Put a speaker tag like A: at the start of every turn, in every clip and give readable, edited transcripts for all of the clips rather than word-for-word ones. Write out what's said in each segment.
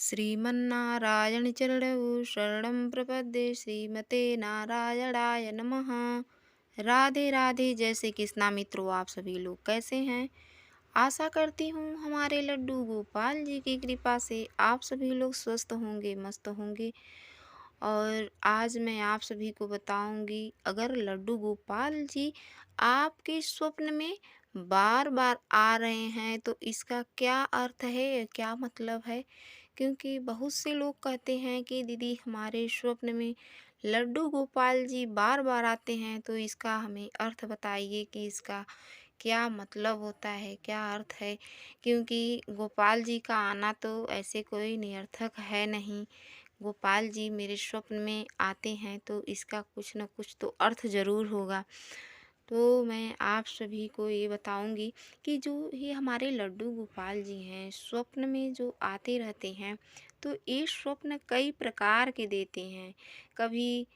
A: श्रीमन्नारायण चरणौ शरणं प्रपद्ये श्रीमते नारायणाय नमः। राधे राधे। जय श्री कृष्णा मित्रों, आप सभी लोग कैसे हैं? आशा करती हूँ हमारे लड्डू गोपाल जी की कृपा से आप सभी लोग स्वस्थ होंगे, मस्त होंगे। और आज मैं आप सभी को बताऊंगी, अगर लड्डू गोपाल जी आपके स्वप्न में बार बार आ रहे हैं तो इसका क्या अर्थ है, क्या मतलब है। क्योंकि बहुत से लोग कहते हैं कि दीदी हमारे स्वप्न में लड्डू गोपाल जी बार बार आते हैं, तो इसका हमें अर्थ बताइए कि इसका क्या मतलब होता है, क्या अर्थ है। क्योंकि गोपाल जी का आना तो ऐसे कोई निरर्थक है नहीं। गोपाल जी मेरे स्वप्न में आते हैं तो इसका कुछ न कुछ तो अर्थ ज़रूर होगा। तो मैं आप सभी को ये बताऊंगी कि जो ये हमारे लड्डू गोपाल जी हैं, स्वप्न में जो आते रहते हैं, तो ये स्वप्न कई प्रकार के देते हैं। कभी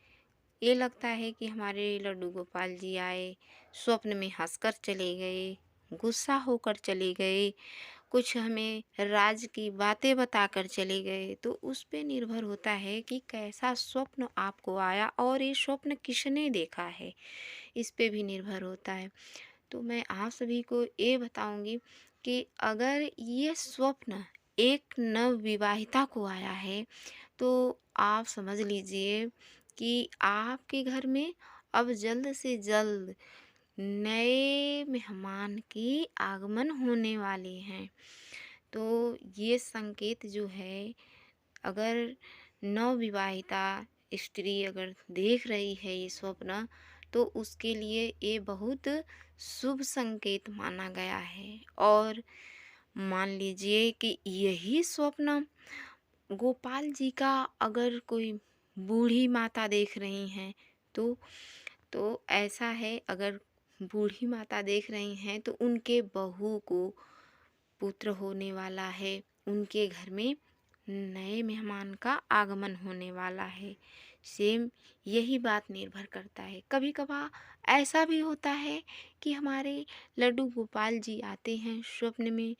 A: ये लगता है कि हमारे लड्डू गोपाल जी आए, स्वप्न में हंसकर चले गए, गुस्सा होकर चले गए, कुछ हमें राज की बातें बताकर चले गए। तो उस पे निर्भर होता है कि कैसा स्वप्न आपको आया और ये स्वप्न किसने देखा है, इस पे भी निर्भर होता है। तो मैं आप सभी को ये बताऊंगी कि अगर ये स्वप्न एक नवविवाहिता को आया है, तो आप समझ लीजिए कि आपके घर में अब जल्द से जल्द नए मेहमान की आगमन होने वाले हैं। तो ये संकेत जो है, अगर नवविवाहिता स्त्री अगर देख रही है ये स्वप्न, तो उसके लिए ये बहुत शुभ संकेत माना गया है। और मान लीजिए कि यही स्वप्न गोपाल जी का अगर कोई बूढ़ी माता देख रही हैं, तो ऐसा है, अगर बूढ़ी माता देख रही हैं तो उनके बहू को पुत्र होने वाला है, उनके घर में नए मेहमान का आगमन होने वाला है। सेम यही बात निर्भर करता है। कभी कभार ऐसा भी होता है कि हमारे लड्डू गोपाल जी आते हैं स्वप्न में,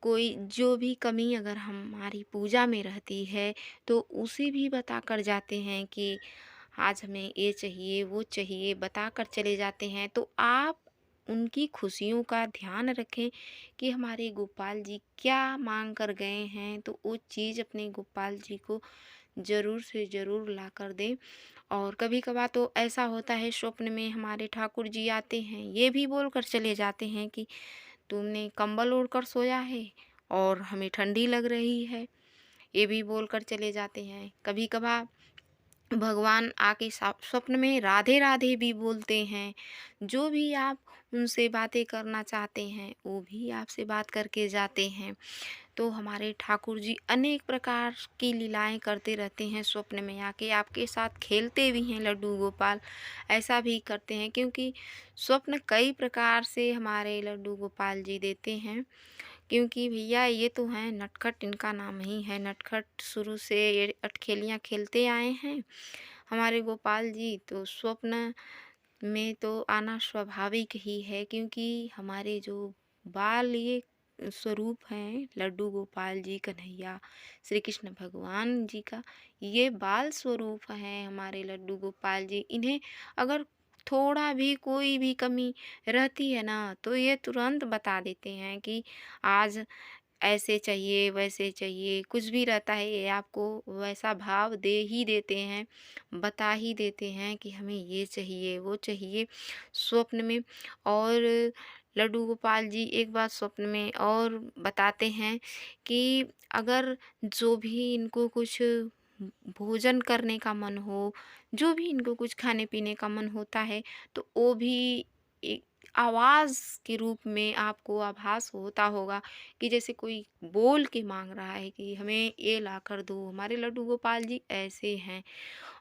A: कोई जो भी कमी अगर हमारी पूजा में रहती है तो उसे भी बता कर जाते हैं कि आज हमें ये चाहिए, वो चाहिए, बता कर चले जाते हैं। तो आप उनकी खुशियों का ध्यान रखें कि हमारे गोपाल जी क्या मांग कर गए हैं, तो वो चीज़ अपने गोपाल जी को ज़रूर से ज़रूर ला कर दें। और कभी कभार तो ऐसा होता है, स्वप्न में हमारे ठाकुर जी आते हैं, ये भी बोल कर चले जाते हैं कि तुमने कंबल ओढ़कर सोया है और हमें ठंडी लग रही है, ये भी बोलकर चले जाते हैं। कभी कभार भगवान आके स्वप्न में राधे राधे भी बोलते हैं। जो भी आप उनसे बातें करना चाहते हैं वो भी आपसे बात करके जाते हैं। तो हमारे ठाकुर जी अनेक प्रकार की लीलाएं करते रहते हैं, स्वप्न में आके आपके साथ खेलते भी हैं लड्डू गोपाल, ऐसा भी करते हैं। क्योंकि स्वप्न कई प्रकार से हमारे लड्डू गोपाल जी देते हैं। क्योंकि भैया ये तो हैं नटखट, इनका नाम ही है नटखट, शुरू से ये अटखेलियाँ खेलते आए हैं हमारे गोपाल जी। तो स्वप्न में तो आना स्वाभाविक ही है, क्योंकि हमारे जो बाल ये स्वरूप हैं लड्डू गोपाल जी, कन्हैया श्री कृष्ण भगवान जी का ये बाल स्वरूप हैं हमारे लड्डू गोपाल जी। इन्हें अगर थोड़ा भी कोई भी कमी रहती है ना, तो ये तुरंत बता देते हैं कि आज ऐसे चाहिए, वैसे चाहिए, कुछ भी रहता है ये आपको वैसा भाव दे ही देते हैं, बता ही देते हैं कि हमें ये चाहिए, वो चाहिए स्वप्न में। और लड्डू गोपाल जी एक बात स्वप्न में और बताते हैं कि अगर जो भी इनको कुछ भोजन करने का मन हो, जो भी इनको कुछ खाने पीने का मन होता है, तो वो भी एक आवाज़ के रूप में आपको आभास होता होगा कि जैसे कोई बोल के मांग रहा है कि हमें ये ला कर दो। हमारे लड्डू गोपाल जी ऐसे हैं।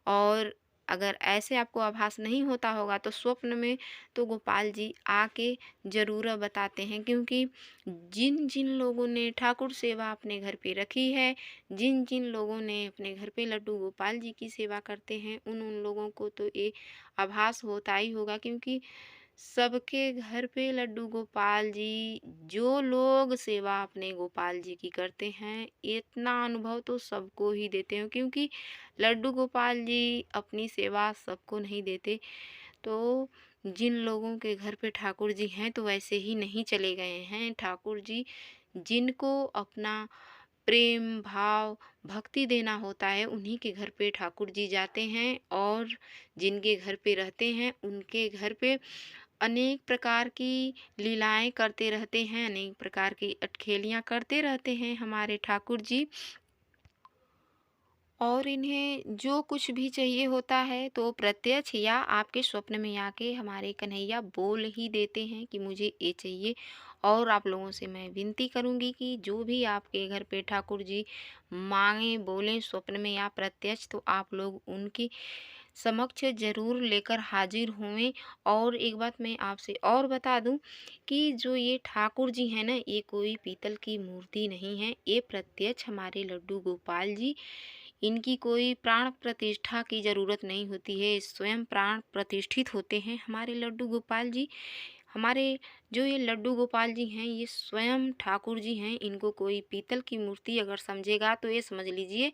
A: और अगर ऐसे आपको आभास नहीं होता होगा तो स्वप्न में तो गोपाल जी आके ज़रूर बताते हैं। क्योंकि जिन जिन लोगों ने ठाकुर सेवा अपने घर पे रखी है, जिन जिन लोगों ने अपने घर पे लड्डू गोपाल जी की सेवा करते हैं, उन उन लोगों को तो ये आभास होता ही होगा। क्योंकि सबके घर पे लड्डू गोपाल जी, जो लोग सेवा अपने गोपाल जी की करते हैं, इतना अनुभव तो सबको ही देते हैं, क्योंकि लड्डू गोपाल जी अपनी सेवा सबको नहीं देते। तो जिन लोगों के घर पे ठाकुर जी हैं तो वैसे ही नहीं चले गए हैं। ठाकुर जी जिनको अपना प्रेम भाव भक्ति देना होता है, उन्हीं के घर पे ठाकुर जी जाते हैं, और जिनके घर पे रहते हैं उनके घर पे अनेक प्रकार की लीलाएं करते रहते हैं, अनेक प्रकार की अटखेलियां करते रहते हैं हमारे ठाकुर जी। और इन्हें जो कुछ भी चाहिए होता है तो प्रत्यक्ष या आपके स्वप्न में आके हमारे कन्हैया बोल ही देते हैं कि मुझे ये चाहिए। और आप लोगों से मैं विनती करूंगी कि जो भी आपके घर पे ठाकुर जी मांगे बोलें स्वप्न में या प्रत्यक्ष, तो आप लोग उनकी समक्ष जरूर लेकर हाजिर हुएं। और एक बात मैं आपसे और बता दूं कि जो ये ठाकुर जी हैं ना, ये कोई पीतल की मूर्ति नहीं है, ये प्रत्यक्ष हमारे लड्डू गोपाल जी। इनकी कोई प्राण प्रतिष्ठा की ज़रूरत नहीं होती है, स्वयं प्राण प्रतिष्ठित होते हैं हमारे लड्डू गोपाल जी। हमारे जो ये लड्डू गोपाल जी हैं, ये स्वयं ठाकुर जी हैं। इनको कोई पीतल की मूर्ति अगर समझेगा तो ये समझ लीजिए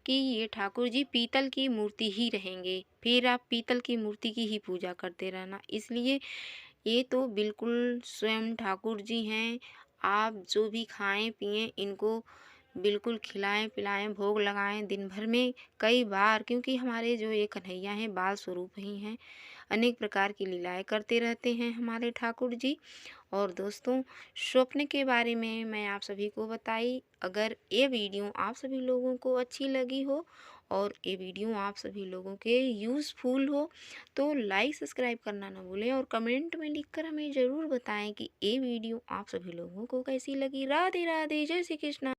A: कि ये ठाकुर जी पीतल की मूर्ति ही रहेंगे, फिर आप पीतल की मूर्ति की ही पूजा करते रहना। इसलिए ये तो बिल्कुल स्वयं ठाकुर जी हैं। आप जो भी खाएं पिएं, इनको बिल्कुल खिलाएं पिलाएं, भोग लगाएं दिन भर में कई बार, क्योंकि हमारे जो ये कन्हैया हैं बाल स्वरूप ही हैं। अनेक प्रकार की लीलाएं करते रहते हैं हमारे ठाकुर जी। और दोस्तों, स्वप्न के बारे में मैं आप सभी को बताई। अगर ये वीडियो आप सभी लोगों को अच्छी लगी हो और ये वीडियो आप सभी लोगों के यूज़फुल हो, तो लाइक सब्सक्राइब करना ना भूलें, और कमेंट में लिखकर हमें ज़रूर बताएं कि ये वीडियो आप सभी लोगों को कैसी लगी। राधे राधे, जय श्री कृष्ण।